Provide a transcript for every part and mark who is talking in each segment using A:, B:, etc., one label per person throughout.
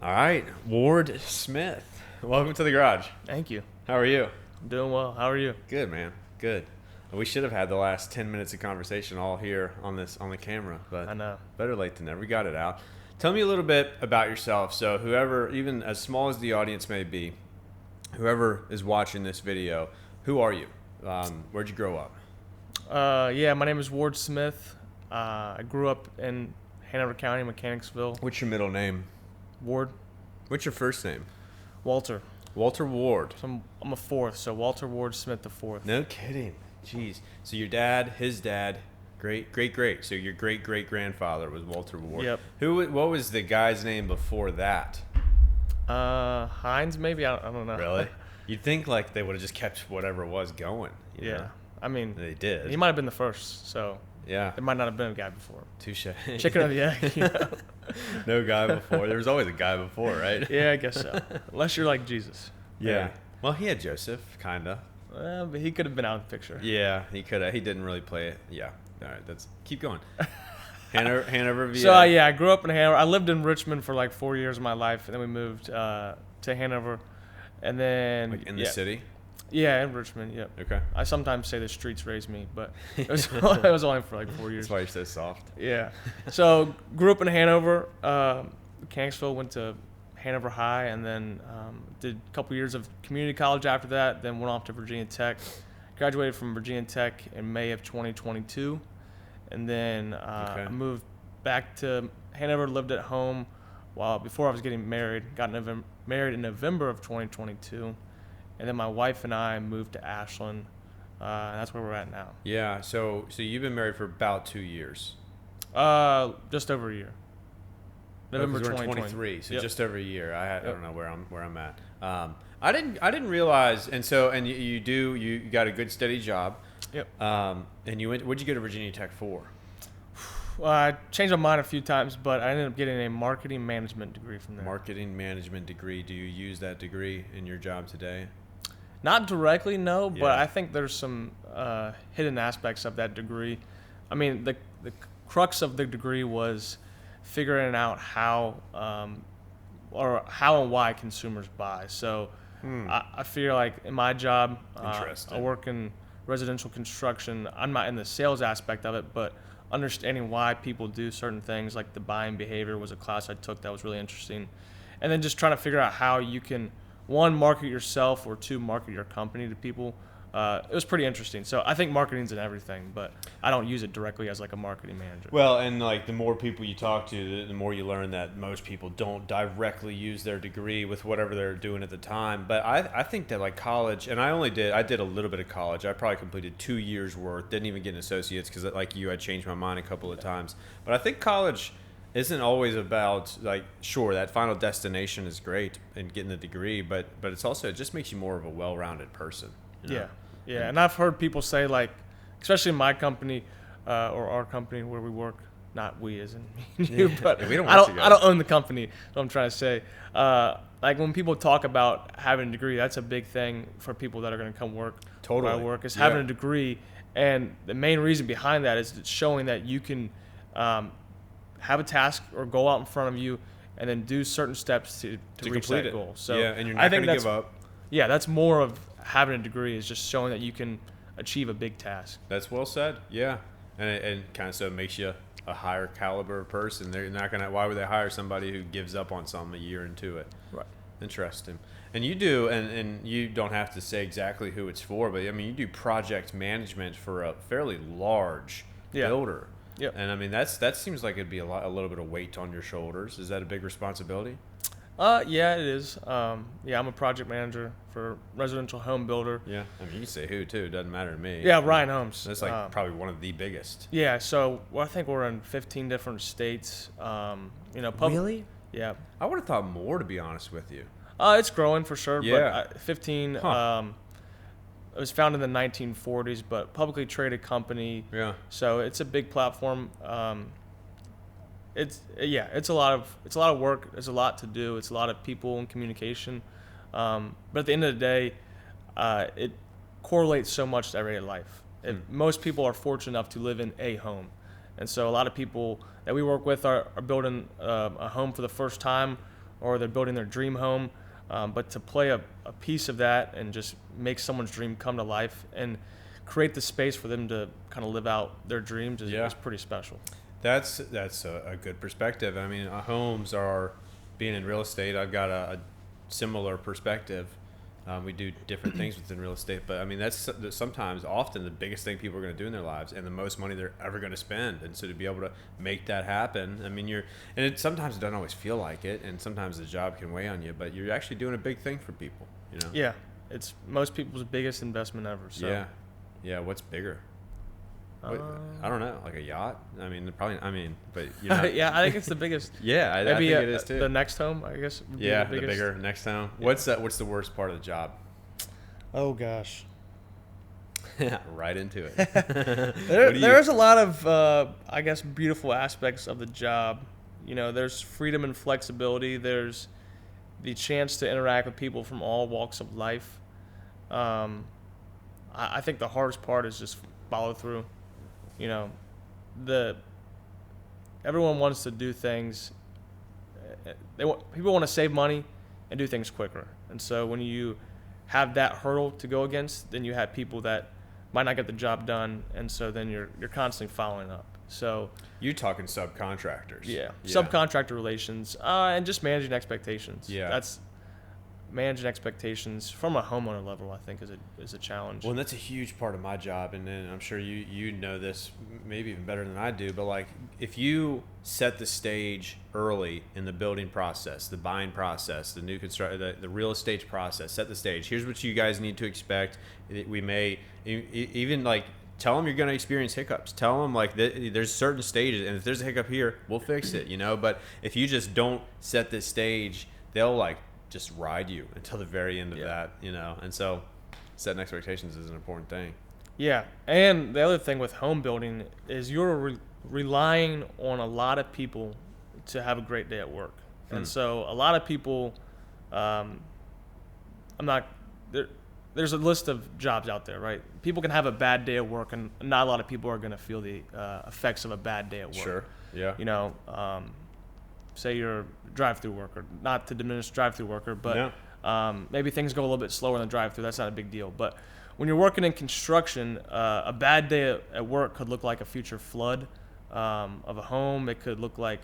A: All right, Ward Smith. Welcome to the garage.
B: Thank you.
A: How are you?
B: I'm doing well. How are you?
A: Good, man. Good. We should have had the last 10 minutes of conversation all here on the camera, but
B: I know.
A: better late than never. We got it out. Tell me a little bit about yourself. So whoever, even as small as the audience may be, whoever is watching this video, who are you? Where'd you grow up?
B: My name is Ward Smith. I grew up in Hanover County, Mechanicsville.
A: What's your middle name?
B: Ward.
A: What's your first name?
B: Walter.
A: Walter Ward.
B: So I'm a fourth, so Walter Ward Smith the fourth.
A: No kidding. Jeez. So your dad, his dad, great. So your great-great-grandfather was Walter Ward.
B: Yep.
A: What was the guy's name before that?
B: Hines, maybe? I don't know.
A: Really? You'd think like they would have just kept whatever was going. You
B: Yeah.
A: know?
B: I mean,
A: They did.
B: he might have been the first, so
A: Yeah.
B: there might not have been a guy before.
A: Touche.
B: Chicken or the egg, you know?
A: No guy before. There was always a guy before, right?
B: Yeah, I guess so. Unless you're like Jesus.
A: Yeah. Well, he had Joseph, kinda.
B: But he could have been out of the picture.
A: Yeah, he could have. He didn't really play it. Yeah. All right. Keep going. Hanover, VA.
B: So I grew up in Hanover. I lived in Richmond for like 4 years of my life, and then we moved to Hanover, and then
A: Like in the city.
B: Yeah, in Richmond. Yep.
A: Okay.
B: I sometimes say the streets raised me, but it was it was only for like 4 years.
A: That's why you're so soft.
B: Yeah. So grew up in Hanover, Mechanicsville. Went to Hanover High, and then did a couple years of community college after that. Then went off to Virginia Tech. Graduated from Virginia Tech in May of 2022, and then I moved back to Hanover. Lived at home before I was getting married. Got married in November of 2022. And then my wife and I moved to Ashland. And that's where we're at now.
A: Yeah. So you've been married for about 2 years.
B: Just over a year. November
A: 2023. So
B: Yep.
A: just over a year. I don't know where I'm at. I didn't realize. And you got a good steady job.
B: Yep.
A: And what'd you go to Virginia Tech for?
B: Well, I changed my mind a few times, but I ended up getting a marketing management degree from there.
A: Marketing management degree. Do you use that degree in your job today?
B: Not directly, no, but
A: Yeah.
B: I think there's some hidden aspects of that degree. I mean, the crux of the degree was figuring out how and why consumers buy. So I feel like in my job, I work in residential construction. I'm not in the sales aspect of it, but understanding why people do certain things, like the buying behavior, was a class I took that was really interesting. And then just trying to figure out how you can, one, market yourself, or two, market your company to people. It was pretty interesting. So I think marketing's in everything, but I don't use it directly as like a marketing manager.
A: Well, and like the more people you talk to, the more you learn that most people don't directly use their degree with whatever they're doing at the time. But I think that like college, and I did a little bit of college. I probably completed 2 years worth. Didn't even get an associate's because like you, I changed my mind a couple of times. But I think college isn't always about like, sure, that final destination is great and getting the degree, but it just makes you more of a well-rounded person. You know?
B: Yeah, and I've heard people say, like, especially in my company or our company where we work, not we as in me and you, but
A: we don't
B: I
A: work
B: don't own the company. That's what I'm trying to say. Like when people talk about having a degree, that's a big thing for people that are going to come work.
A: Totally.
B: Where I work is having a degree, and the main reason behind that is it's showing that you can have a task or goal out in front of you, and then do certain steps to reach
A: complete
B: that
A: it.
B: goal. So
A: yeah, and you're not going to give up.
B: Yeah, that's more of having a degree, is just showing that you can achieve a big task.
A: That's well said. Yeah, and kind of so it makes you a higher caliber person. They're not gonna. Why would they hire somebody who gives up on something a year into it?
B: Right.
A: Interesting. And you do, and you don't have to say exactly who it's for, but I mean you do project management for a fairly large builder.
B: Yep.
A: And I mean that seems like it'd be a little bit of weight on your shoulders. Is that a big responsibility?
B: Yeah, it is. I'm a project manager for a residential home builder.
A: Yeah, I mean you can say who too. It doesn't matter to me.
B: Yeah, Ryan Homes.
A: That's like probably one of the biggest.
B: Yeah, so I think we're in 15 different states.
A: Really?
B: Yeah.
A: I would have thought more, to be honest with you.
B: It's growing for sure.
A: Yeah.
B: But 15. It was founded in the 1940s, but publicly traded company.
A: Yeah.
B: So it's a big platform. It's a lot of work. There's a lot to do. It's a lot of people and communication. But at the end of the day, it correlates so much to everyday life. Most people are fortunate enough to live in a home, and so a lot of people that we work with are building a home for the first time, or they're building their dream home. But to play a piece of that and just make someone's dream come to life and create the space for them to kind of live out their dreams is pretty special.
A: That's a good perspective. I mean, homes are, being in real estate, I've got a similar perspective. We do different things within real estate, but I mean, that's sometimes, often the biggest thing people are going to do in their lives and the most money they're ever going to spend. And so to be able to make that happen, I mean, sometimes it doesn't always feel like it, and sometimes the job can weigh on you, but you're actually doing a big thing for people, you know?
B: Yeah. It's most people's biggest investment ever. So.
A: Yeah. What's bigger? I don't know, like a yacht. I mean, probably. I mean, but you're not.
B: Yeah, I think it's the biggest.
A: Yeah, I think it is too.
B: The next home, I guess.
A: Yeah, the bigger next home. Yeah. What's the worst part of the job?
B: Oh gosh.
A: Right into it.
B: There's a lot of, I guess, beautiful aspects of the job. You know, there's freedom and flexibility. There's the chance to interact with people from all walks of life. I think the hardest part is just follow through. You know, everyone wants to do things. People want to save money and do things quicker. And so when you have that hurdle to go against, then you have people that might not get the job done, and so then you're constantly following up. So
A: you're talking subcontractors. Yeah.
B: Subcontractor relations, and just managing expectations.
A: Yeah,
B: that's managing expectations from a homeowner level, I think, is a challenge.
A: Well, and that's a huge part of my job, and then I'm sure you know this maybe even better than I do, but like if you set the stage early in the building process, the buying process, the new the real estate process, set the stage. Here's what you guys need to expect. We may even like tell them you're going to experience hiccups. Tell them like there's certain stages, and if there's a hiccup here, we'll fix it, you know. But if you just don't set the stage, they'll like just ride you until the very end of that, you know. And so setting expectations is an important thing.
B: Yeah. And the other thing with home building is you're relying on a lot of people to have a great day at work. And so a lot of people, there's a list of jobs out there, right? People can have a bad day at work, and not a lot of people are going to feel the effects of a bad day at work.
A: Sure. Yeah.
B: You know, say you're a drive-through worker, not to diminish drive-through worker, but maybe things go a little bit slower in the drive-through. That's not a big deal. But when you're working in construction, a bad day at work could look like a future flood of a home. It could look like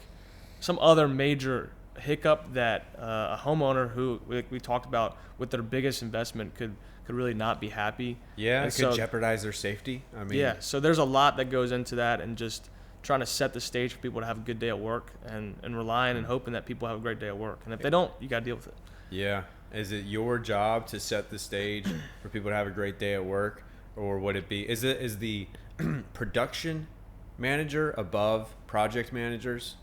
B: some other major hiccup that a homeowner who we talked about with their biggest investment could really not be happy.
A: Yeah, it could jeopardize their safety. I mean,
B: yeah. So there's a lot that goes into that, and just trying to set the stage for people to have a good day at work, and relying and hoping that people have a great day at work. And if they don't, you got to deal with it.
A: Yeah. Is it your job to set the stage for people to have a great day at work, or would it be, is the production manager above project managers?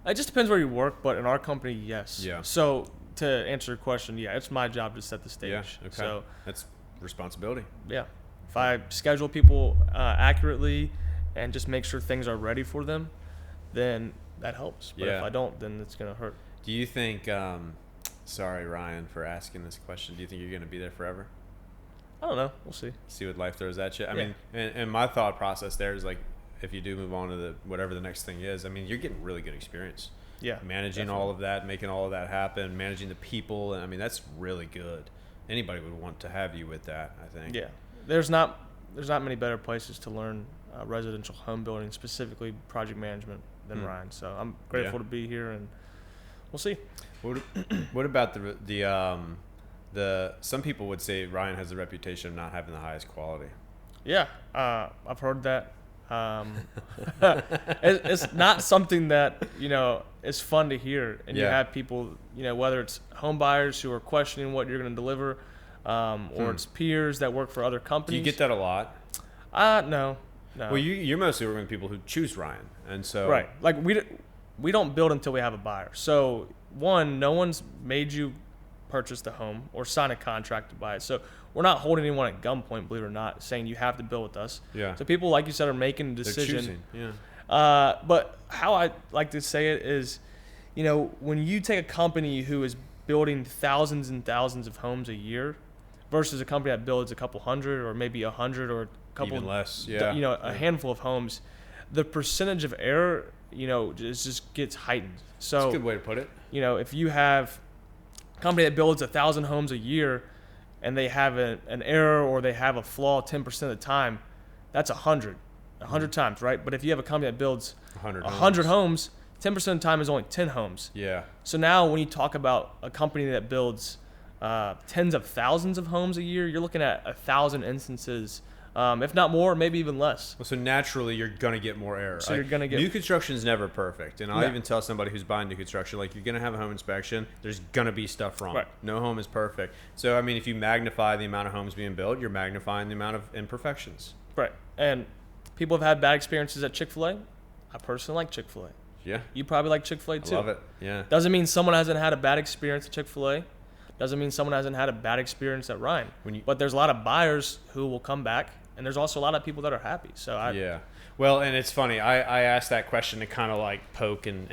B: It just depends where you work, but in our company, yes.
A: Yeah.
B: So to answer your question, yeah, it's my job to set the stage.
A: Yeah. Okay. So that's responsibility.
B: Yeah. If I schedule people accurately and just make sure things are ready for them, then that helps. But if I don't, then it's going to hurt.
A: Do you think, sorry, Ryan, for asking this question, do you think you're going to be there forever?
B: I don't know. We'll see.
A: See what life throws at you. I mean, and my thought process there is like, if you do move on to whatever the next thing is, I mean, you're getting really good experience.
B: Yeah.
A: Managing all of that, making all of that happen, managing the people. And I mean, that's really good. Anybody would want to have you with that, I think.
B: Yeah. There's not many better places to learn residential home building, specifically project management, than Ryan. So I'm grateful to be here, and we'll see.
A: What about the some people would say Ryan has the reputation of not having the highest quality.
B: Yeah, I've heard that. It's not something that, you know, is fun to hear, and you have people, you know, whether it's home buyers who are questioning what you're going to deliver, or it's peers that work for other companies.
A: Do you get that a lot?
B: No.
A: Well, you're mostly working with people who choose Ryan, and so
B: right. Like we don't build until we have a buyer. So no one's made you purchase the home or sign a contract to buy it. So we're not holding anyone at gunpoint, believe it or not, saying you have to build with us.
A: Yeah.
B: So people, like you said, are making a decision.
A: They're choosing. Yeah.
B: But how I like to say it is, you know, when you take a company who is building thousands and thousands of homes a year versus a company that builds a couple hundred or maybe 100 or a couple
A: even less, a
B: handful of homes, the percentage of error it just gets heightened. So
A: That's a good way to put it.
B: If you have a company that builds 1,000 homes a year and they have an error or they have a flaw 10% of the time, that's 100 times, right? But if you have a company that builds 100 homes, 10% of the time is only 10 homes.
A: Yeah.
B: So now when you talk about a company that builds tens of thousands of homes a year, you're looking at 1,000 instances, if not more, maybe even less.
A: Well, so naturally, you're going to get more error.
B: So you're gonna get
A: new construction is never perfect, and I'll
B: No.
A: even tell somebody who's buying new construction, like, you're going to have a home inspection. There's going to be stuff wrong.
B: Right.
A: No home is perfect. So I mean, if you magnify the amount of homes being built, you're magnifying the amount of imperfections.
B: Right. And people have had bad experiences at Chick-fil-A. I personally like Chick-fil-A.
A: Yeah.
B: You probably like Chick-fil-A
A: I
B: too.
A: love it. Yeah.
B: Doesn't mean someone hasn't had a bad experience at Chick-fil-A. Doesn't mean someone hasn't had a bad experience at Ryan. But there's a lot of buyers who will come back, and there's also a lot of people that are happy. So
A: yeah. Well, and it's funny. I asked that question to kind of like poke and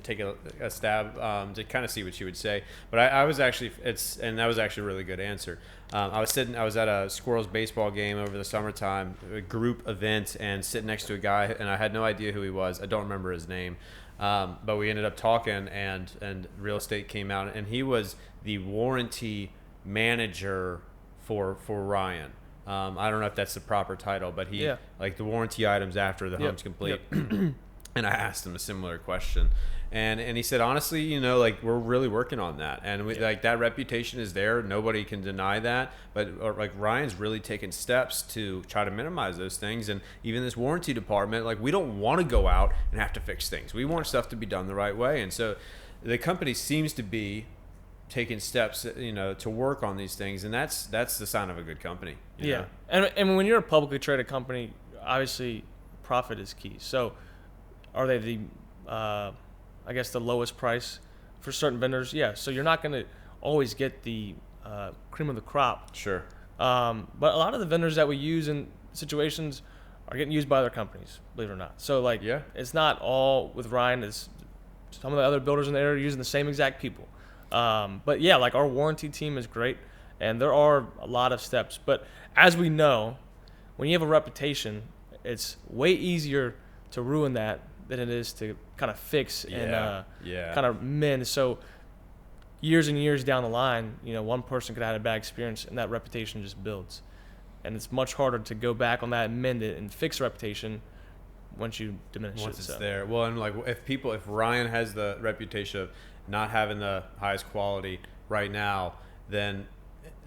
A: take a stab to kind of see what you would say. But I was actually that was actually a really good answer. I was at a Squirrels baseball game over the summertime, a group event, and sitting next to a guy, and I had no idea who he was. I don't remember his name. But we ended up talking, and real estate came out, and he was the warranty manager for Ryan. I don't know if that's the proper title, but he like the warranty items after the home's complete. And I asked him a similar question, and he said, honestly, like, we're really working on that, and like, that reputation is there. Nobody can deny that. But like, Ryan's really taken steps to try to minimize those things, and even this warranty department, like, we don't want to go out and have to fix things. We want stuff to be done the right way, and so the company seems to be taking steps, to work on these things, and that's the sign of a good company. You know?
B: And when you're a publicly traded company, obviously profit is key. So are they the the lowest price for certain vendors? Yeah. So you're not going to always get the cream of the crop.
A: Sure.
B: But a lot of the vendors that we use in situations are getting used by other companies, believe it or not. So it's not all with Ryan. It's some of the other builders in the area are using the same exact people. But yeah, like, our warranty team is great, and there are a lot of steps. But as we know, when you have a reputation, it's way easier to ruin that than it is to kind of fix and kind of mend. So years and years down the line, one person could have had a bad experience, and that reputation just builds. And it's much harder to go back on that and mend it and fix a reputation once you diminish it.
A: Once it's there. Well, and like, if Ryan has the reputation of not having the highest quality right now, then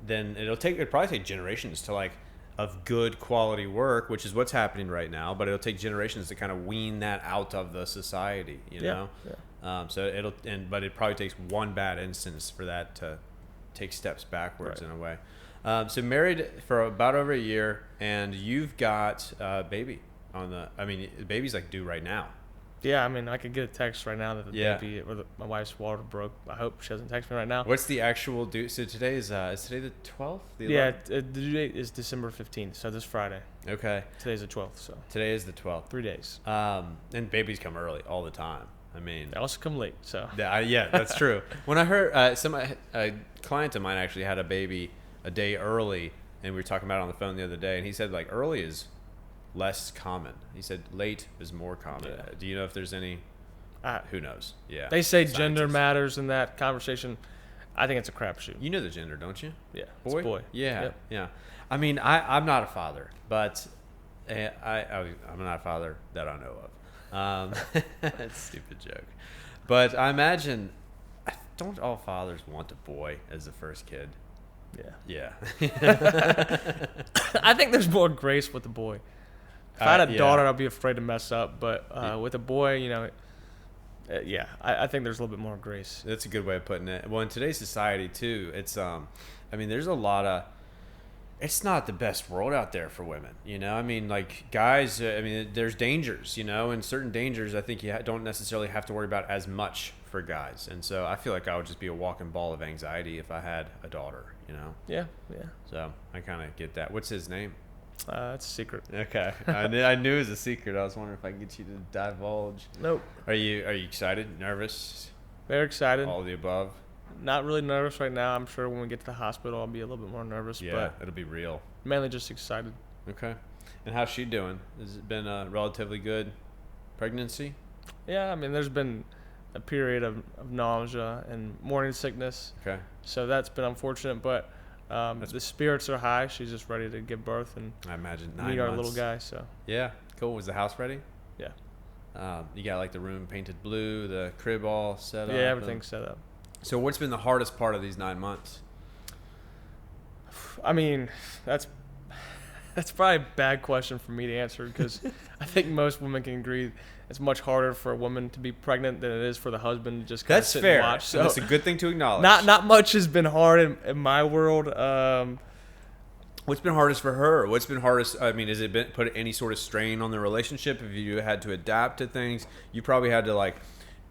A: it'd probably take generations to, like, of good quality work, which is what's happening right now, but it'll take generations to kind of wean that out of the society, know? Yeah. But it probably takes one bad instance for that to take steps backwards in a way. So married for about over a year, and you've got a baby the baby's like due right now.
B: Yeah, I could get a text right now that the baby or my wife's water broke. I hope she doesn't text me right now.
A: What's the actual due? So today is today the 12th?
B: The due date is December 15th, so this Friday.
A: Okay.
B: Today's the 12th, so.
A: Today is the 12th.
B: 3 days.
A: And babies come early all the time.
B: They also come late, so.
A: Yeah, that's true. When I heard a client of mine actually had a baby a day early, and we were talking about it on the phone the other day, and he said, like, early is less common. He said late is more common.
B: Yeah.
A: Do you know if there's any? Who knows? Yeah.
B: They say gender matters in that conversation. I think it's a crapshoot.
A: You know the gender, don't you?
B: Yeah.
A: Boy.
B: It's boy.
A: Yeah.
B: Yep.
A: Yeah. I'm not a father, but I'm not a father that I know of. That's a stupid joke, but I imagine, don't all fathers want a boy as the first kid? Yeah.
B: I think there's more grace with the boy. If I had a daughter, I'd be afraid to mess up. But with a boy, I think there's a little bit more grace.
A: That's a good way of putting it. Well, in today's society too, it's there's a lot of. It's not the best world out there for women, like guys. There's dangers, and certain dangers I think you don't necessarily have to worry about as much for guys. And so I feel like I would just be a walking ball of anxiety if I had a daughter,
B: Yeah.
A: So I kind of get that. What's his name?
B: It's a secret.
A: Okay. I knew it was a secret. I was wondering if I could get you to divulge.
B: Nope.
A: Are you excited? Nervous?
B: Very excited.
A: All of the above?
B: Not really nervous right now. I'm sure when we get to the hospital, I'll be a little bit more nervous.
A: Yeah,
B: but
A: it'll be real.
B: Mainly just excited.
A: Okay. And how's she doing? Has it been a relatively good pregnancy?
B: Yeah, I mean, there's been a period of nausea and morning sickness,
A: Okay.
B: so that's been unfortunate. But the spirits are high. She's just ready to give birth and
A: I imagine
B: meet
A: 9
B: our
A: months.
B: little guy. So
A: Yeah. Cool. Was the house ready?
B: yeah,
A: You got like the room painted blue, the crib all set up.
B: yeah, everything's set up.
A: So what's been the hardest part of these 9 months?
B: I mean, that's probably a bad question for me to answer because I think most women can agree it's much harder for a woman to be pregnant than it is for the husband to just kind of
A: That's
B: sit
A: fair.
B: and watch. So
A: That's a good thing to acknowledge.
B: not much has been hard in my world.
A: What's been hardest for her? What's been hardest? I mean, has it been put any sort of strain on the relationship? Have you had to adapt to things? You probably had to like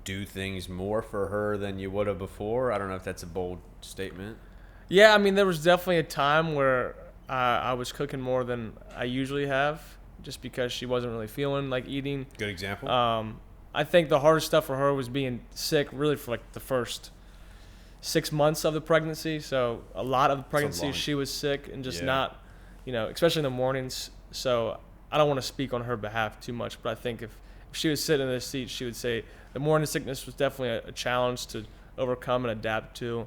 A: do things more for her than you would have before. I don't know if that's a bold statement.
B: Yeah, I mean, there was definitely a time where I was cooking more than I usually have, just because she wasn't really feeling like eating.
A: Good example.
B: I think the hardest stuff for her was being sick, really for like the first 6 months of the pregnancy. So a lot of the pregnancy, she was sick and just not, especially in the mornings. So I don't want to speak on her behalf too much, but I think if she was sitting in this seat, she would say the morning sickness was definitely a challenge to overcome and adapt to.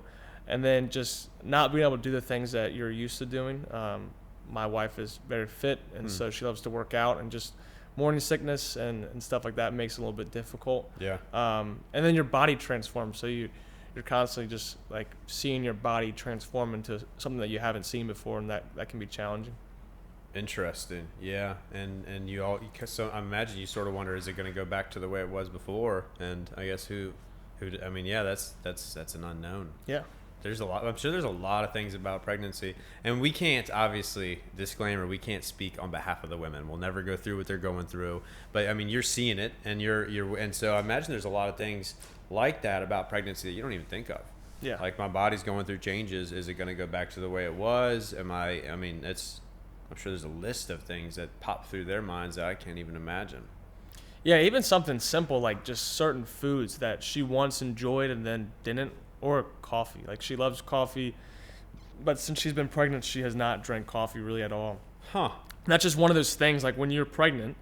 B: And then just not being able to do the things that you're used to doing. My wife is very fit, and so she loves to work out, and just morning sickness and stuff like that makes it a little bit difficult.
A: Yeah.
B: And then your body transforms, so you're constantly just like seeing your body transform into something that you haven't seen before, and that can be challenging.
A: Interesting. Yeah. And so I imagine you sort of wonder, is it going to go back to the way it was before? And I guess I mean, yeah, that's an unknown.
B: Yeah.
A: I'm sure there's a lot of things about pregnancy, and we can't, obviously, disclaimer, we can't speak on behalf of the women. We'll never go through what they're going through, but I mean, you're seeing it, and so I imagine there's a lot of things like that about pregnancy that you don't even think of.
B: Yeah.
A: Like, my body's going through changes. Is it going to go back to the way it was? I'm sure there's a list of things that pop through their minds that I can't even imagine.
B: Yeah, even something simple like just certain foods that she once enjoyed and then didn't. Or coffee. Like, she loves coffee, but since she's been pregnant, she has not drank coffee really at all.
A: Huh.
B: And that's just one of those things, like when you're pregnant,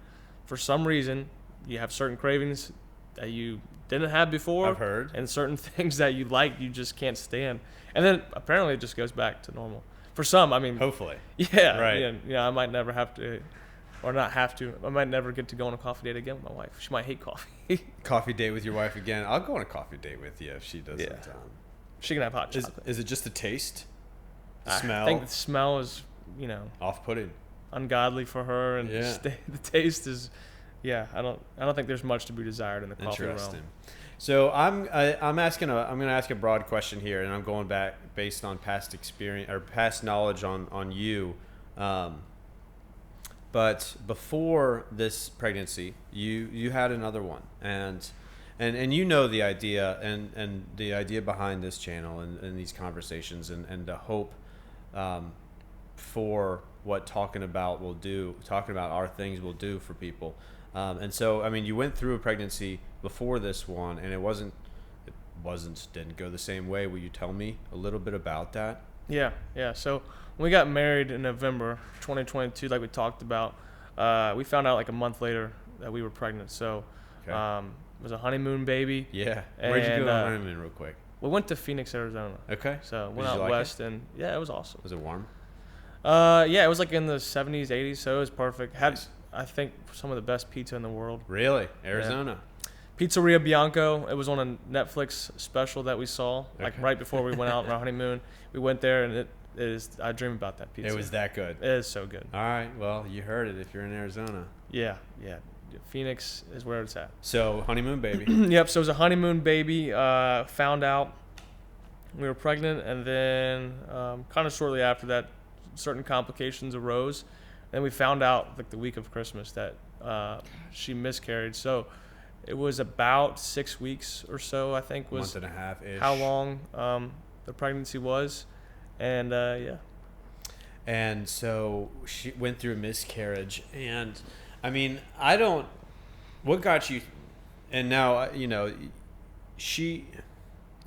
B: for some reason, you have certain cravings that you didn't have before.
A: I've heard.
B: And certain things that you like, you just can't stand. And then apparently it just goes back to normal. For some, I mean.
A: Hopefully.
B: Yeah.
A: Right.
B: Yeah, I might never have to, or not have to. I might never get to go on a coffee date again with my wife. She might hate coffee.
A: Coffee date with your wife again. I'll go on a coffee date with you if she does sometime.
B: She can have hot chocolate.
A: Is it just the taste? The
B: I
A: smell?
B: think the smell is,
A: Off-putting.
B: ungodly for her, and the taste is, I don't think there's much to be desired in the coffee realm.
A: Interesting. So I'm going to ask a broad question here, and I'm going back based on past experience or past knowledge on you. But before this pregnancy, you had another one, and you know the idea and the idea behind this channel and these conversations and the hope for what talking about our things will do for people. And so, I mean, you went through a pregnancy before this one, and didn't go the same way. Will you tell me a little bit about that?
B: Yeah. So when we got married in November 2022, like we talked about, we found out like a month later that we were pregnant. So it was a honeymoon baby.
A: Yeah. Where'd you go on honeymoon real quick?
B: We went to Phoenix, Arizona.
A: Okay.
B: So went out west, and it was awesome.
A: Was it warm?
B: It was like in the 70s, 80s, so it was perfect. Had, I think, some of the best pizza in the world.
A: Really? Arizona?
B: Yeah. Pizzeria Bianco. It was on a Netflix special that we saw, like right before we went out on our honeymoon. We went there, and it is. I dream about that pizza.
A: It was that good.
B: It is so good.
A: All right. Well, you heard it if you're in Arizona.
B: Yeah. Phoenix is where it's at.
A: So, honeymoon baby.
B: Yep. So it was a honeymoon baby. Found out we were pregnant, and then kind of shortly after that, certain complications arose. And we found out like the week of Christmas that she miscarried. So it was about 6 weeks or so, I think, was
A: month and a half-ish.
B: How long the pregnancy was. And
A: And so she went through a miscarriage. And I mean, what got you, and now,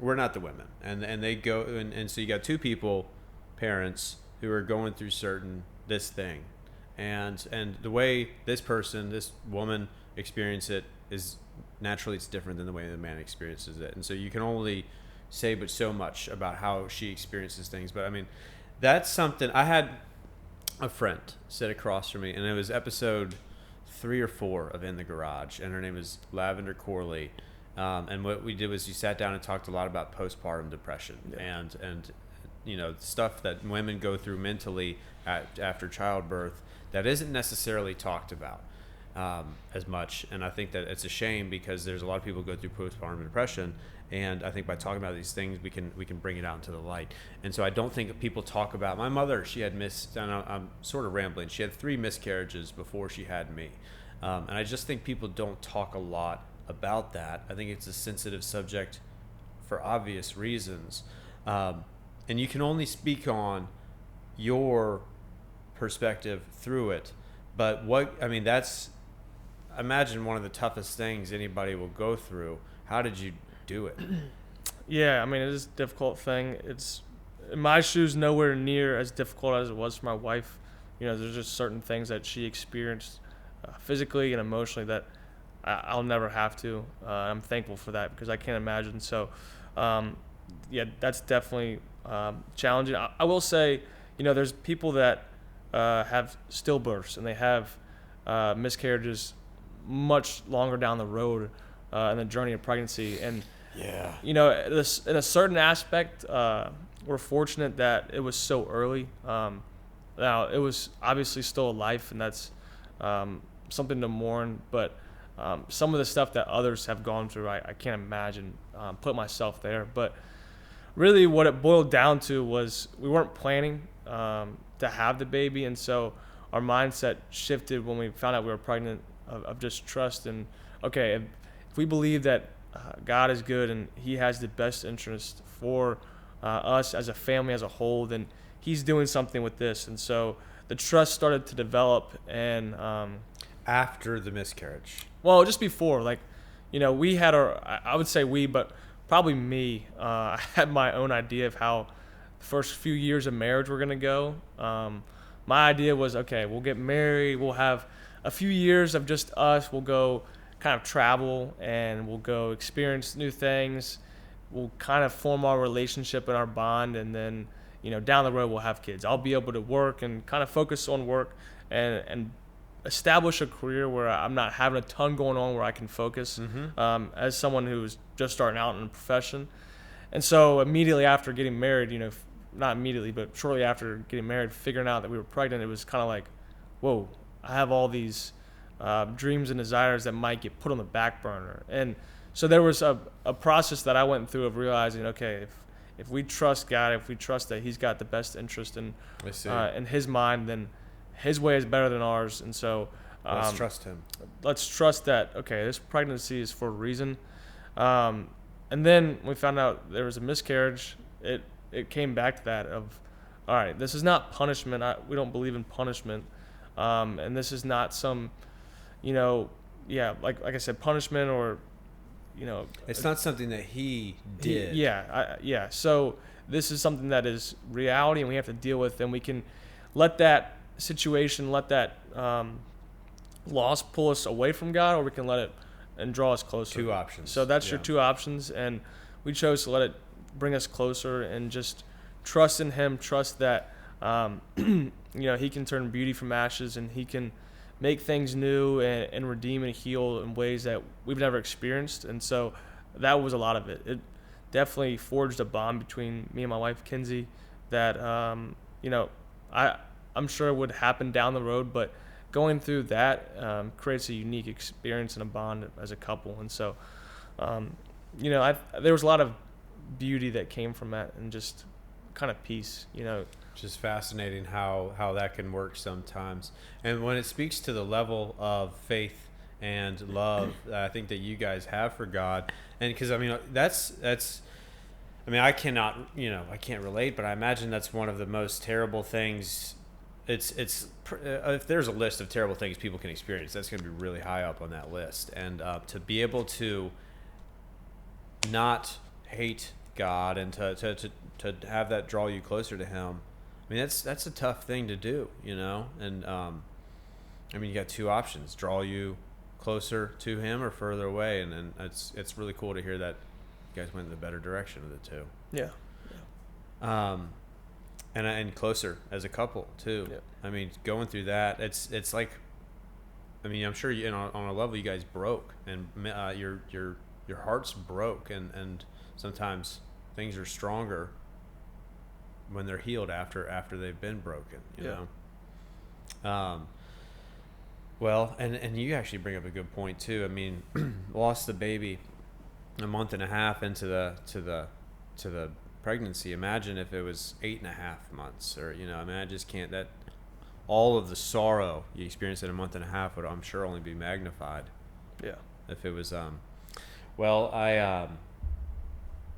A: we're not the women. And they go, and so you got two people, parents, who are going through this thing. And the way this woman experienced it is naturally it's different than the way the man experiences it. And so you can only say but so much about how she experiences things. But I mean, that's something. I had a friend sit across from me, and it was episode 3 or 4 of In the Garage, and her name is Lavender Corley. And what we did was you sat down and talked a lot about postpartum depression and stuff that women go through mentally after childbirth that isn't necessarily talked about as much. And I think that it's a shame because there's a lot of people who go through postpartum depression, and I think by talking about these things we can bring it out into the light. And so I don't think people talk about my mother. She had and I'm sort of rambling, she had 3 miscarriages before she had me, and I just think people don't talk a lot about that. I think it's a sensitive subject for obvious reasons, and you can only speak on your perspective through it. But that's, imagine one of the toughest things anybody will go through. How did you do it?
B: Yeah, I mean, it is a difficult thing. It's, in my shoes, nowhere near as difficult as it was for my wife. There's just certain things that she experienced physically and emotionally that I'll never have to. I'm thankful for that because I can't imagine. So, that's definitely challenging. I will say, there's people that have stillbirths and they have miscarriages much longer down the road in the journey of pregnancy. And, in a certain aspect, we're fortunate that it was so early. Now, it was obviously still a life, and that's something to mourn, but some of the stuff that others have gone through, I can't imagine, put myself there. But really what it boiled down to was we weren't planning to have the baby, and so our mindset shifted when we found out we were pregnant of just trust. And okay, if we believe that God is good and he has the best interest for us as a family as a whole, then he's doing something with this. And so the trust started to develop. And
A: after the miscarriage,
B: well, just before, we had I would say but probably me, I had my own idea of how the first few years of marriage were going to go. My idea was, okay, we'll get married, we'll have a few years of just us, we'll go kind of travel and we'll go experience new things, we'll kind of form our relationship and our bond, and then down the road we'll have kids. I'll be able to work and kind of focus on work and establish a career where I'm not having a ton going on, where I can focus as someone who's just starting out in a profession. And so immediately after getting married, not immediately, but shortly after getting married, figuring out that we were pregnant, it was kind of like, whoa, I have all these dreams and desires that might get put on the back burner. And so there was a process that I went through of realizing, okay, if we trust God, if we trust that he's got the best interest in his mind, then his way is better than ours. And so
A: let's trust him.
B: Let's trust that, okay, this pregnancy is for a reason. And then we found out there was a miscarriage. It came back to that of, all right, this is not punishment. We don't believe in punishment. And this is not some, like I said, punishment or,
A: it's not something that he did.
B: So this is something that is reality, and we have to deal with, and we can let that situation, let that loss pull us away from God, or we can let it and draw us closer.
A: 2 options.
B: So that's your 2 options, and we chose to let it bring us closer and just trust in him, trust that he can turn beauty from ashes, and he can make things new and redeem and heal in ways that we've never experienced. And so that was a lot of it. It definitely forged a bond between me and my wife, Kinsey, that I'm sure would happen down the road, but going through that creates a unique experience and a bond as a couple. And so, there was a lot of beauty that came from that, and just kind of peace,
A: Just fascinating how that can work sometimes. And when it speaks to the level of faith and love I think that you guys have for God, and because I cannot, I can't relate, but I imagine that's one of the most terrible things. It's if there's a list of terrible things people can experience, that's going to be really high up on that list. And to be able to not hate God and to have that draw you closer to him, I mean, that's a tough thing to do, And you got 2 options: draw you closer to him or further away, and it's really cool to hear that you guys went in the better direction of the two.
B: Yeah.
A: And closer as a couple too.
B: Yeah.
A: I mean, going through that, it's like, I mean, I'm sure on a level you guys broke, and your hearts broke, and sometimes things are stronger when they're healed after they've been broken. You know. Well, and you actually bring up a good point too. I mean, lost the baby a month and a half into the pregnancy. Imagine if it was 8.5 months, or I mean, I just can't. That all of the sorrow you experience in a month and a half would, I'm sure, only be magnified.
B: Yeah.
A: If it was well, I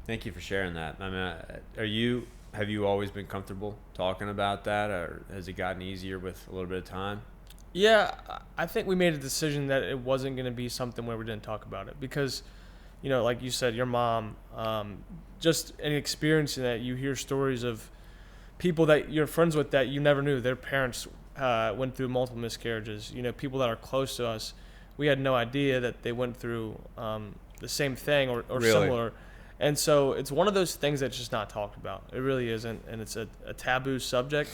A: thank you for sharing that. I mean, have you always been comfortable talking about that, or has it gotten easier with a little bit of time?
B: Yeah, I think we made a decision that it wasn't going to be something where we didn't talk about it because, like you said, your mom, just in experiencing that, you hear stories of people that you're friends with that you never knew. Their parents went through multiple miscarriages. People that are close to us, we had no idea that they went through the same thing or
A: really?
B: Similar. And so it's one of those things that's just not talked about. It really isn't, and it's a taboo subject.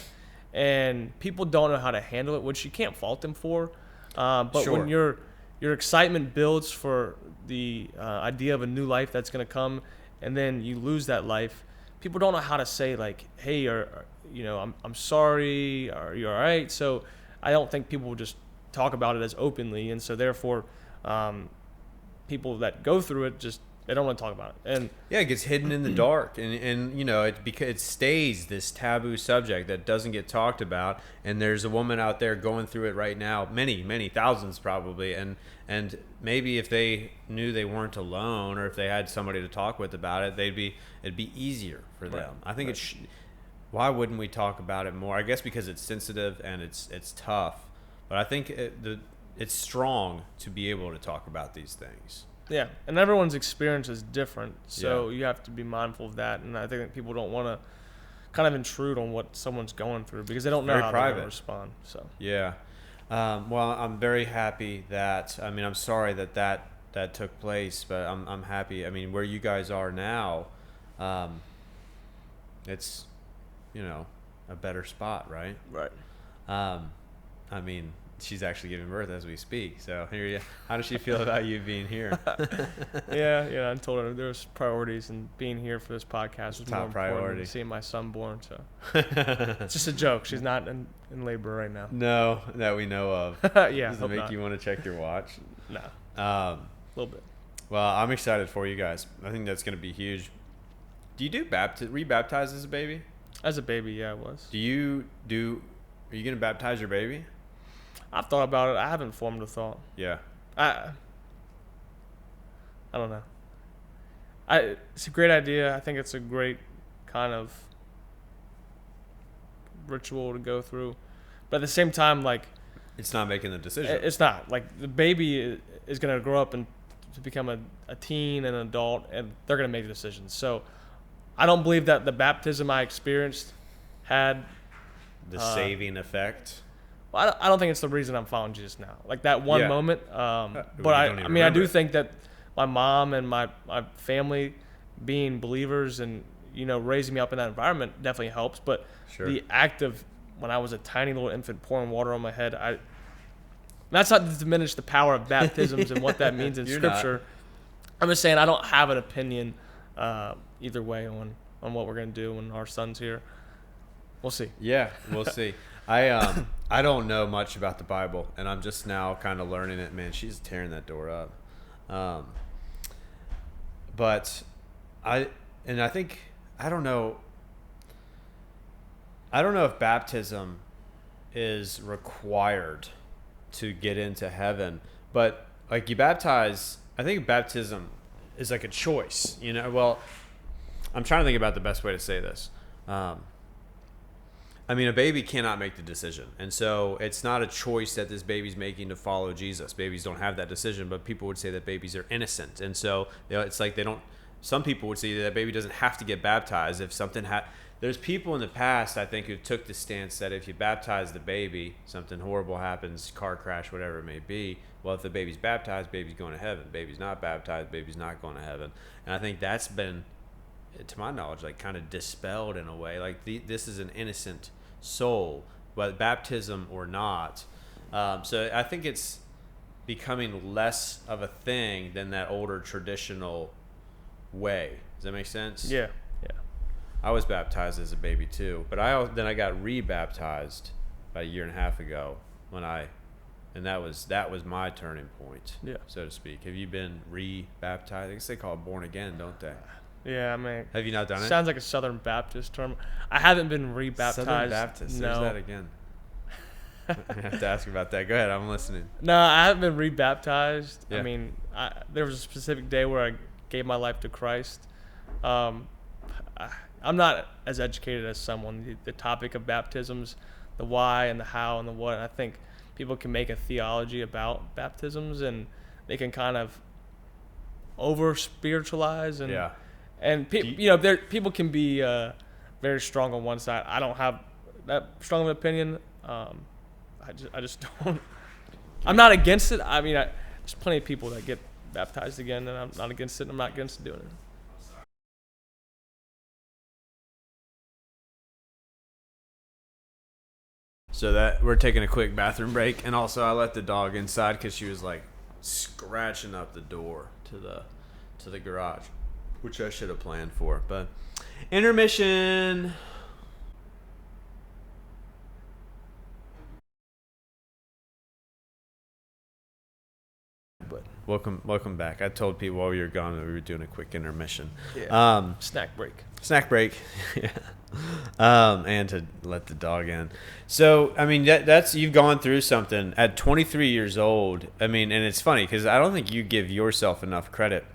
B: And people don't know how to handle it, which you can't fault them for. But
A: Sure.
B: when your excitement builds for the idea of a new life that's going to come, and then you lose that life, people don't know how to say like, "Hey, I'm sorry. Are you all right?" So I don't think people will just talk about it as openly, and so therefore, people that go through it just. They don't want to talk about it, and
A: yeah, it gets hidden in the dark, and it stays this taboo subject that doesn't get talked about. And there's a woman out there going through it right now, many thousands probably, and maybe if they knew they weren't alone, or if they had somebody to talk with about it, it'd be easier for them.
B: Right.
A: I think why wouldn't we talk about it more? I guess because it's sensitive and it's tough, but I think it's strong to be able to talk about these things.
B: Yeah, and everyone's experience is different, so you have to be mindful of that. And I think that people don't want to kind of intrude on what someone's going through because they don't know how they're going to respond. So
A: yeah, well, I'm very happy that. I mean, I'm sorry that took place, but I'm happy. I mean, where you guys are now, it's a better spot, right?
B: Right.
A: I mean, she's actually giving birth as we speak. So how does she feel about you being here?
B: Yeah. I told her there's priorities, and being here for this podcast was
A: Top
B: more
A: priority.
B: important than seeing my son born. So it's just a joke. She's not in labor right now.
A: No, that we know of.
B: Yeah.
A: Does it make you want to check your watch?
B: No. A little bit.
A: Well, I'm excited for you guys. I think that's going to be huge. Do you do rebaptize as a baby?
B: As a baby, yeah, I was.
A: Are you going to baptize your baby?
B: I've thought about it. I haven't formed a thought.
A: Yeah.
B: I don't know. It's a great idea. I think it's a great kind of ritual to go through. But at the same time, like...
A: It's not making the decision.
B: It's not. Like, the baby is going to grow up and to become a teen and an adult, and they're going to make the decisions. So I don't believe that the baptism I experienced had...
A: The saving effect.
B: Well, I don't think it's the reason I'm following Jesus now. Like that one moment. But I do think that my mom and my family being believers and, raising me up in that environment definitely helps. But the act of when I was a tiny little infant pouring water on my head, that's not to diminish the power of baptisms and what that means in Scripture. Not. I'm just saying I don't have an opinion either way on what we're going to do when our son's here. We'll see.
A: Yeah, we'll see. I don't know much about the Bible, and I'm just now kind of learning it. Man, she's tearing that door up. But I think I don't know if baptism is required to get into heaven, but like you baptize. I think baptism is like a choice. Well, I'm trying to think about the best way to say this. I mean, a baby cannot make the decision. And so it's not a choice that this baby's making to follow Jesus. Babies don't have that decision, but people would say that babies are innocent. And so it's like some people would say that baby doesn't have to get baptized. If something there's people in the past, I think, who took the stance that if you baptize the baby, something horrible happens, car crash, whatever it may be. Well, if the baby's baptized, baby's going to heaven. Baby's not baptized, baby's not going to heaven. And I think that's been, to my knowledge, like kind of dispelled in a way. Like this is an innocent soul, whether baptism or not. So I think it's becoming less of a thing than that older traditional way. Does that make sense?
B: Yeah.
A: I was baptized as a baby too, but then I got re-baptized about a year and a half ago and that was my turning point, so to speak. Have you been re-baptized? I guess they call it born again, don't they?
B: Yeah, I mean.
A: Have you not done it?
B: Sounds like a Southern Baptist term. I haven't been re-baptized.
A: Southern Baptist.
B: No.
A: There's that again. I have to ask about that. Go ahead, I'm listening.
B: No, I haven't been re-baptized.
A: Yeah.
B: I mean, there was a specific day where I gave my life to Christ. I'm not as educated as someone. The topic of baptisms, the why and the how and the what. I think people can make a theology about baptisms, and they can kind of over spiritualize and people can be very strong on one side. I don't have that strong of an opinion. I just don't. I'm not against it. I mean, there's plenty of people that get baptized again, and I'm not against it. I'm not against doing it.
A: So that we're taking a quick bathroom break, and also I let the dog inside because she was like scratching up the door to the garage, which I should have planned for. But intermission. But welcome back. I told people while we were gone that we were doing a quick intermission.
B: Yeah. Snack break.
A: Yeah. And to let the dog in. So, I mean, that's you've gone through something at 23 years old. I mean, and it's funny because I don't think you give yourself enough credit.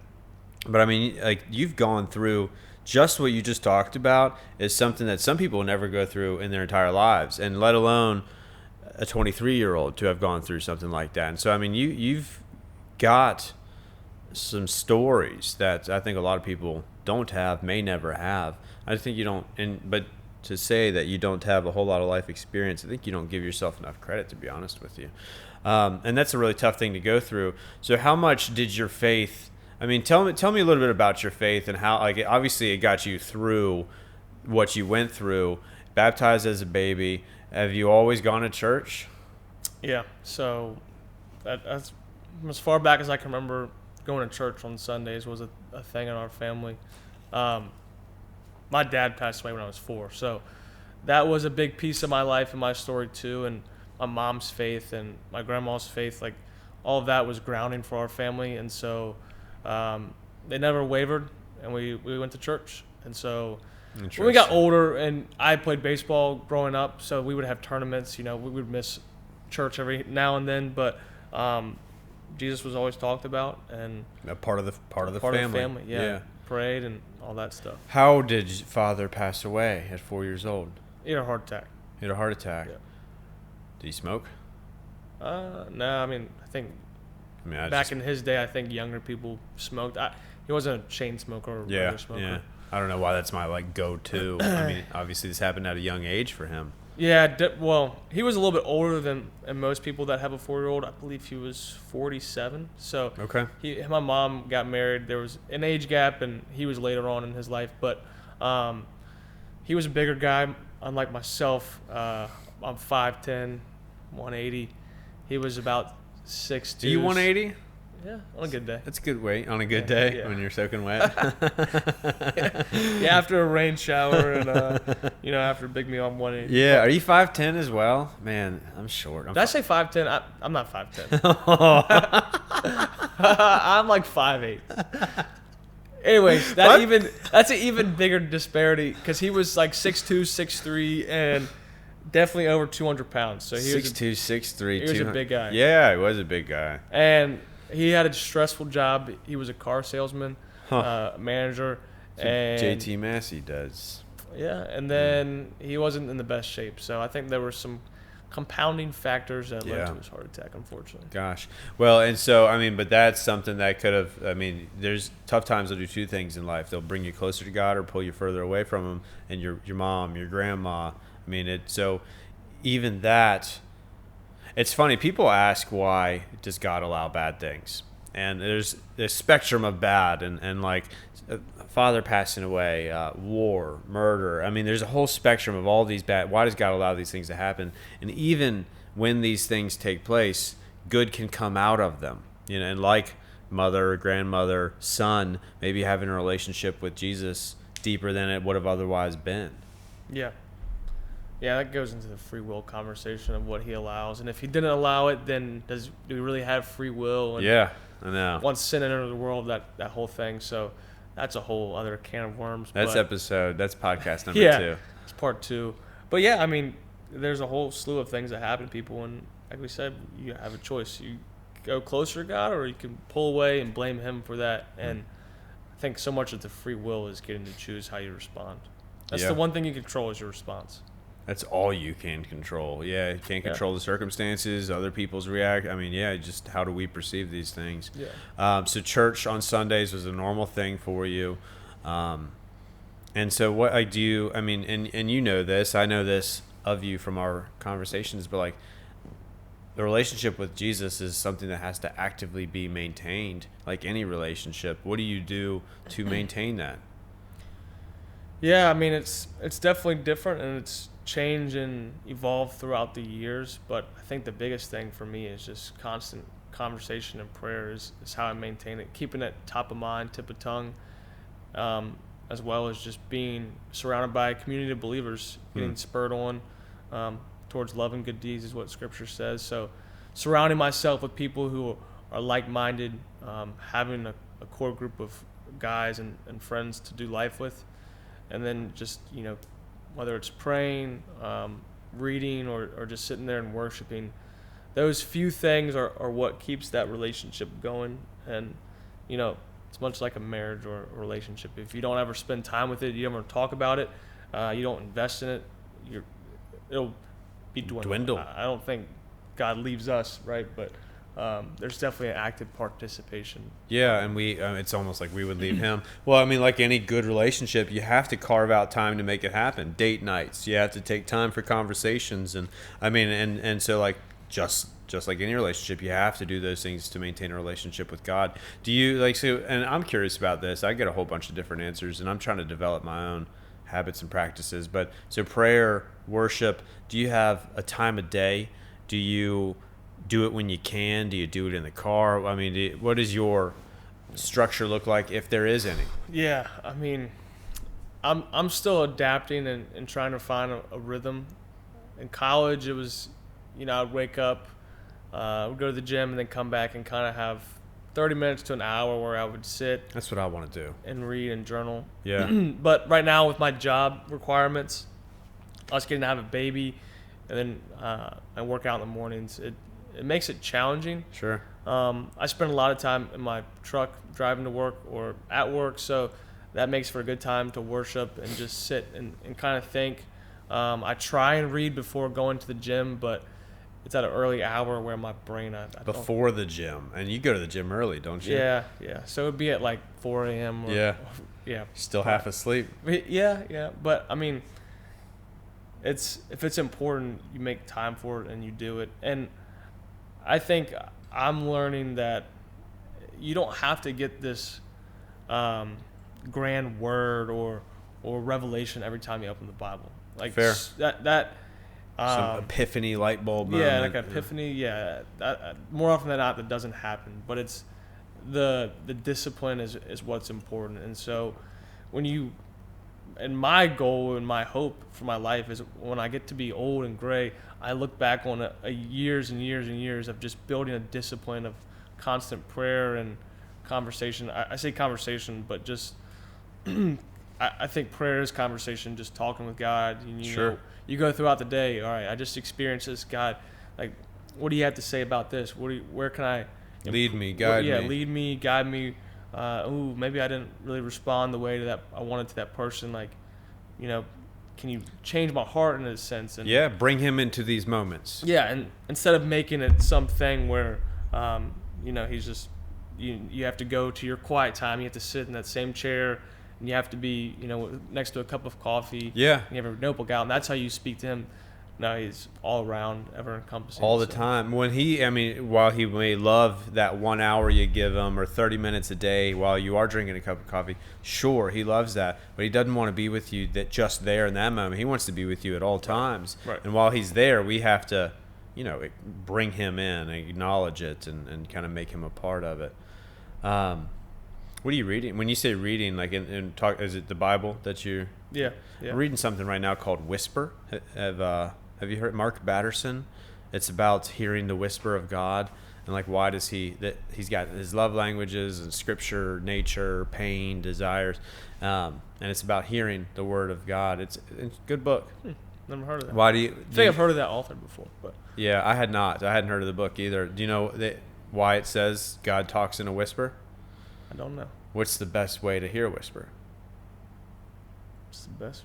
A: But I mean, like, you've gone through just what you just talked about is something that some people will never go through in their entire lives, and let alone a 23-year-old to have gone through something like that. And so, I mean, you've got some stories that I think a lot of people don't have, may never have. I think you don't, but to say that you don't have a whole lot of life experience, I think you don't give yourself enough credit, to be honest with you. And that's a really tough thing to go through. So how much did your faith, I mean, tell me a little bit about your faith and how, like, obviously it got you through what you went through, baptized as a baby. Have you always gone to church?
B: Yeah. So that's as far back as I can remember, going to church on Sundays was a thing in our family. My dad passed away when I was 4, so that was a big piece of my life and my story too, and my mom's faith and my grandma's faith, like all of that was grounding for our family, and so they never wavered, and we went to church. And so when we got older, and I played baseball growing up, so we would have tournaments, we would miss church every now and then, but Jesus was always talked about, and
A: a part of the family.
B: Yeah. Prayed and all that stuff.
A: How did father pass away at 4 years old?
B: He had a heart attack.
A: Yeah. Did he smoke?
B: No, I mean, I think back in his day, I think younger people smoked. He wasn't a chain smoker or regular smoker.
A: Yeah. I don't know why that's my go-to. I mean, obviously this happened at a young age for him.
B: Yeah, well, he was a little bit older than most people that have a 4-year-old. I believe he was 47. So
A: okay.
B: My mom got married. There was an age gap, and he was later on in his life. But he was a bigger guy, unlike myself. I'm 5'10", 180. He was about 6'2".
A: Are you 180?
B: Yeah, on a good day.
A: That's good weight on a good day when you're soaking wet.
B: Yeah, after a rain shower and after a big meal, I'm 180.
A: Yeah, are you 5'10" as well? Man, I'm short.
B: Did I say 5'10"? I'm not 5'10". I'm like 5'8". Anyways, that's an even bigger disparity because he was like 6'2", 6'3", and definitely over 200 pounds. So he
A: 6'2", 6'3",
B: he was a big guy.
A: Yeah, he was a big guy.
B: And he had a stressful job. He was a car salesman, manager. And
A: JT Massey does.
B: Yeah, and then he wasn't in the best shape. So I think there were some compounding factors that led
A: Yeah.
B: to his heart attack, unfortunately.
A: Gosh. Well, and so, I mean, but that's something that could have, I mean, there's tough times will do two things in life. They'll bring you closer to God or pull you further away from Him. And your mom, your grandma, I mean, so even that, it's funny. People ask, why does God allow bad things? And there's a spectrum of bad, and like father passing away, war, murder. I mean, there's a whole spectrum of all these bad. Why does God allow these things to happen? And even when these things take place, good can come out of them. You know, and like mother, grandmother, son, maybe having a relationship with Jesus deeper than it would have otherwise been.
B: Yeah. Yeah, that goes into the free will conversation of what He allows. And if He didn't allow it, then do we really have free will? And
A: Yeah, I know.
B: once sin entered the world, that whole thing. So that's a whole other can of worms.
A: That's podcast number
B: yeah,
A: 2.
B: It's part 2. But yeah, I mean, there's a whole slew of things that happen to people. And like we said, you have a choice. You go closer to God, or you can pull away and blame Him for that. And I think so much of the free will is getting to choose how you respond. That's the one thing you control is your response.
A: That's all you can control. Yeah, you can't control the circumstances, other people's react. I mean, yeah, just how do we perceive these things?
B: Yeah.
A: So church on Sundays was a normal thing for you. And so what I do, I mean, and you know this, I know this of you from our conversations, but like the relationship with Jesus is something that has to actively be maintained, like any relationship. What do you do to maintain that?
B: Yeah, I mean, it's definitely different, and it's changed and evolved throughout the years. But I think the biggest thing for me is just constant conversation and prayer is how I maintain it, keeping it top of mind, tip of tongue, as well as just being surrounded by a community of believers, getting spurred on towards love and good deeds is what Scripture says. So surrounding myself with people who are like-minded, having a core group of guys and friends to do life with, and then just, you know, whether it's praying, reading, or just sitting there and worshiping, those few things are what keeps that relationship going. And, you know, it's much like a marriage or a relationship. If you don't ever spend time with it, you don't ever talk about it, you don't invest in it, it'll be dwindled. I don't think God leaves us, right? But there's definitely an active participation.
A: Yeah, and it's almost like we would leave Him. Well, I mean, like any good relationship, you have to carve out time to make it happen. Date nights, you have to take time for conversations, and I mean, and so like just like any relationship, you have to do those things to maintain a relationship with God. Do you like so? And I'm curious about this. I get a whole bunch of different answers, and I'm trying to develop my own habits and practices. But so prayer, worship. Do you have a time of day? Do you do it when you can? Do you do it in the car? I mean, what does your structure look like, if there is any?
B: Yeah, I mean, I'm still adapting and trying to find a rhythm. In college, it was, you know, I'd wake up, would go to the gym, and then come back and kind of have 30 minutes to an hour where I would sit.
A: That's what I want to do.
B: And read and journal.
A: Yeah.
B: But right now with my job requirements, us getting to have a baby, and then I work out in the mornings, it makes it challenging.
A: Sure.
B: I spend a lot of time in my truck driving to work or at work, so that makes for a good time to worship and just sit and kind of think. I try and read before going to the gym, but it's at an early hour where my brain I
A: before the gym, and you go to the gym early, don't you?
B: Yeah. So it'd be at like 4 a.m. Yeah.
A: Still half asleep.
B: Yeah. But I mean, if it's important, you make time for it and you do it. And I think I'm learning that you don't have to get this grand word or revelation every time you open the Bible. Like
A: fair.
B: That
A: some epiphany light bulb moment.
B: Yeah, like epiphany. Yeah, that, more often than not, that doesn't happen. But it's the discipline is what's important. And so and my goal and my hope for my life is when I get to be old and gray, I look back on a years and years and years of just building a discipline of constant prayer and conversation. I say conversation, but just I think prayer is conversation, just talking with God. And
A: sure.
B: know, you go throughout the day, all right, I just experienced this, God, like, what do you have to say about this? Where can I
A: lead me, guide me?
B: Yeah, lead me, guide me. Maybe I didn't really respond the way that I wanted to that person. Like, you know, can you change my heart in a sense? And
A: Yeah, bring him into these moments.
B: yeah, and instead of making it something where, he's just, you have to go to your quiet time, you have to sit in that same chair, and you have to be, next to a cup of coffee.
A: Yeah.
B: And you have a notebook out, and that's how you speak to him. No, he's all around, ever encompassing.
A: All the time. While he may love that 1 hour you give him or 30 minutes a day while you are drinking a cup of coffee, sure, he loves that. But he doesn't want to be with you just there in that moment. He wants to be with you at all times.
B: Right.
A: And while he's there, we have to, bring him in, acknowledge it, and kind of make him a part of it. What are you reading? When you say reading, like in talk, is it the Bible that you?
B: Yeah.
A: I'm reading something right now called Whisper. Have you heard Mark Batterson? It's about hearing the whisper of God, and like why does he's got his love languages and scripture, nature, pain, desires, and it's about hearing the word of God. It's a good book.
B: Never heard of that.
A: Why do you?
B: I think I've heard of that author before, but
A: yeah, I had not. I hadn't heard of the book either. Do you know why it says God talks in a whisper?
B: I don't know.
A: What's the best way to hear a whisper?
B: It's the best.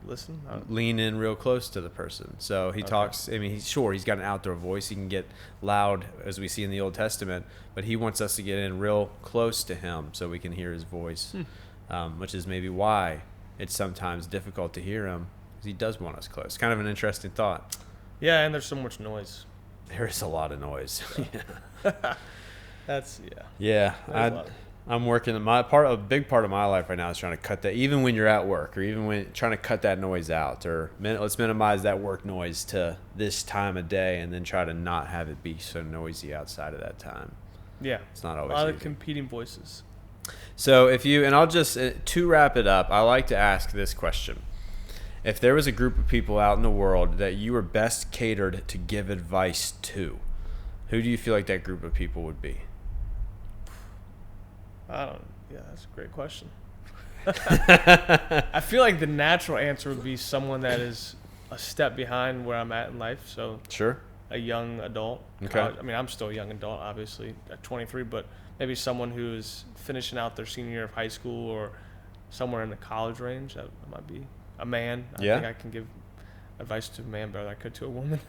B: Listen.
A: Lean in real close to the person. So he talks. I mean, he's got an outdoor voice. He can get loud, as we see in the Old Testament, but he wants us to get in real close to him so we can hear his voice, which is maybe why it's sometimes difficult to hear him, because he does want us close. Kind of an interesting thought.
B: Yeah, and there's so much noise.
A: There is a lot of noise.
B: That's
A: Yeah. I'm working a big part of my life right now is trying to cut that, even when you're at work, or even when trying to cut that noise out, or let's minimize that work noise to this time of day, and then try to not have it be so noisy outside of that time.
B: Yeah,
A: it's not always
B: a lot
A: easy.
B: of competing voices.
A: So I'll just to wrap it up, I like to ask this question: if there was a group of people out in the world that you were best catered to give advice to, who do you feel like that group of people would be?
B: Yeah, that's a great question. I feel like the natural answer would be someone that is a step behind where I'm at in life. So
A: sure,
B: a young adult.
A: Okay.
B: I mean, I'm still a young adult, obviously, at 23, but maybe someone who is finishing out their senior year of high school or somewhere in the college range. That might be a man. I think I can give advice to a man better than I could to a woman.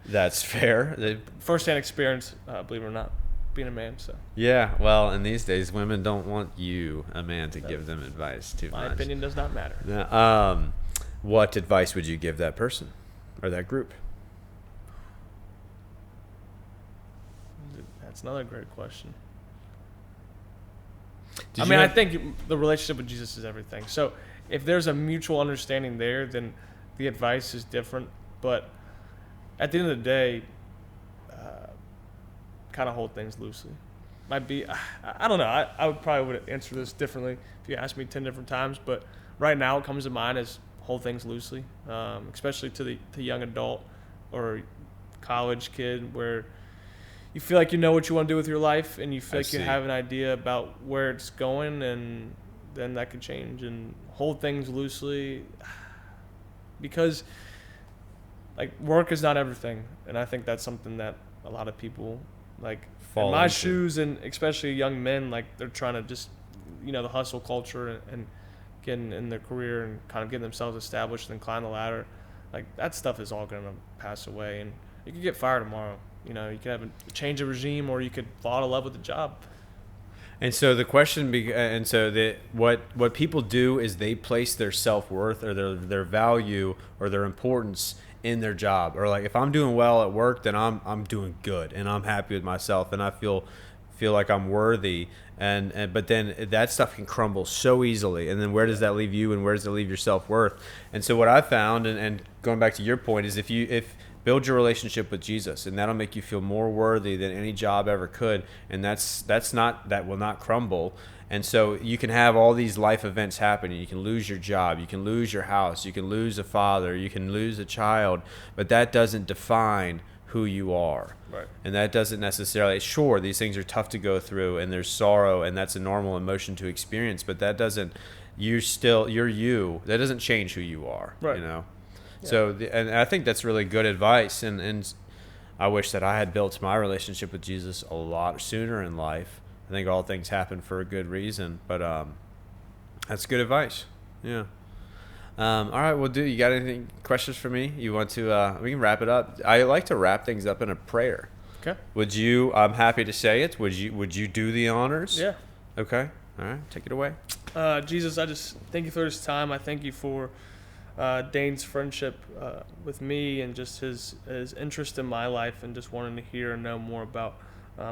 A: That's fair.
B: First-hand experience, believe it or not, being a man. So
A: yeah, well, in these days, women don't want a man, to give them advice too much.
B: My opinion does not matter.
A: Now, what advice would you give that person or that group?
B: That's another great question. I think the relationship with Jesus is everything. So if there's a mutual understanding there, then the advice is different. But at the end of the day, kind of hold things loosely. Might be, I don't know. I would probably answer this differently if you asked me 10 different times. But right now, what comes to mind is hold things loosely, especially to the young adult or college kid, where you feel like you know what you want to do with your life, and you feel like you have an idea about where it's going, and then that could change. And hold things loosely, because like work is not everything, and I think that's something that a lot of people like
A: fall
B: in my
A: into.
B: shoes, and especially young men, like they're trying to just the hustle culture and getting in their career and kind of getting themselves established and climb the ladder. Like that stuff is all going to pass away, and you could get fired tomorrow. You could have a change of regime, or you could fall out of love with the job.
A: And so the question, what people do is they place their self-worth or their value or their importance in their job. Or like, if I'm doing well at work, then I'm doing good and I'm happy with myself and I feel like I'm worthy. But then that stuff can crumble so easily. And then where does that leave you, and where does it leave your self-worth? And so what I found, and going back to your point, is if build your relationship with Jesus, and that'll make you feel more worthy than any job ever could. And that will not crumble. And so you can have all these life events happening. You can lose your job, you can lose your house, you can lose a father, you can lose a child, but that doesn't define who you are.
B: Right.
A: And that doesn't necessarily, sure, these things are tough to go through, and there's sorrow, and that's a normal emotion to experience, but that doesn't, you're you. That doesn't change who you are.
B: Right.
A: Yeah.
B: So,
A: and I think that's really good advice, and I wish that I had built my relationship with Jesus a lot sooner in life. I think all things happen for a good reason, but that's good advice. Yeah. All right, well, you got anything questions for me? You want to? We can wrap it up. I like to wrap things up in a prayer.
B: Okay.
A: Would you? I'm happy to say it. Would you do the honors?
B: Yeah.
A: Okay. All right. Take it away.
B: Jesus, I just thank you for this time. I thank you for Dane's friendship with me and just his interest in my life and just wanting to hear and know more about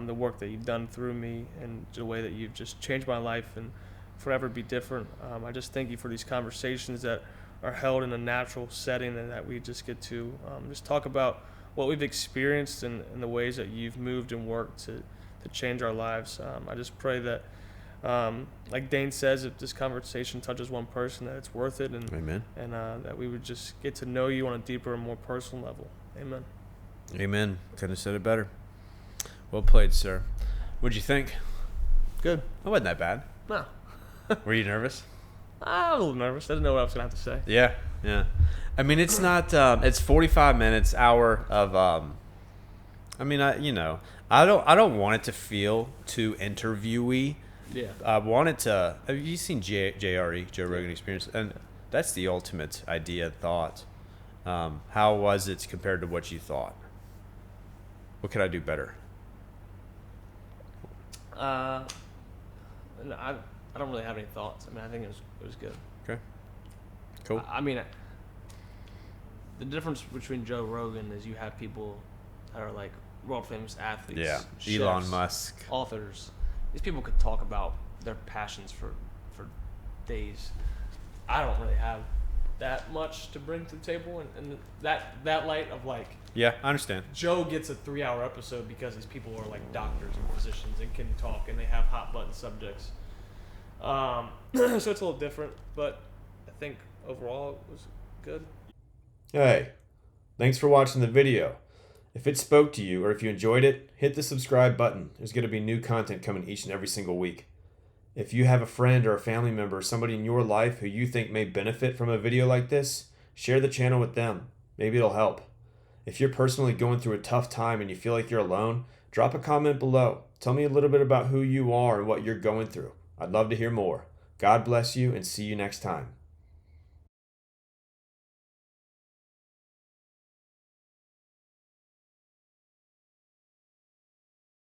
B: the work that you've done through me and the way that you've just changed my life and forever be different. I just thank you for these conversations that are held in a natural setting and that we just get to just talk about what we've experienced and the ways that you've moved and worked to change our lives. I just pray that, like Dane says, if this conversation touches one person, that it's worth it, and
A: Amen.
B: And that we would just get to know you on a deeper and more personal level. Amen.
A: Amen. Couldn't have said it better. Well played, sir. What'd you think?
B: Good.
A: It wasn't that bad.
B: No.
A: Were you nervous?
B: I was a little nervous. I didn't know what I was going to have to say.
A: Yeah. I mean, it's not. It's 45 minutes, hour of. I mean, I don't want it to feel too interviewee.
B: Yeah.
A: I want it to. Have you seen JRE, Joe Rogan Experience? And that's the ultimate idea, thought. How was it compared to what you thought? What could I do better?
B: No, I don't really have any thoughts. I mean, I think it was good.
A: Okay. Cool.
B: I mean, the difference between Joe Rogan is you have people that are like world famous athletes,
A: Yeah.
B: chefs,
A: Elon Musk.
B: authors. These people could talk about their passions for days. I don't really have that much to bring to the table, and that light of like.
A: Yeah, I understand.
B: Joe gets a 3-hour episode because these people are like doctors and physicians and can talk and they have hot button subjects. So it's a little different, but I think overall it was good.
A: Hey, thanks for watching the video. If it spoke to you or if you enjoyed it, hit the subscribe button. There's going to be new content coming each and every single week. If you have a friend or a family member or somebody in your life who you think may benefit from a video like this, share the channel with them. Maybe it'll help. If you're personally going through a tough time and you feel like you're alone, drop a comment below. Tell me a little bit about who you are and what you're going through. I'd love to hear more. God bless you and see you next time.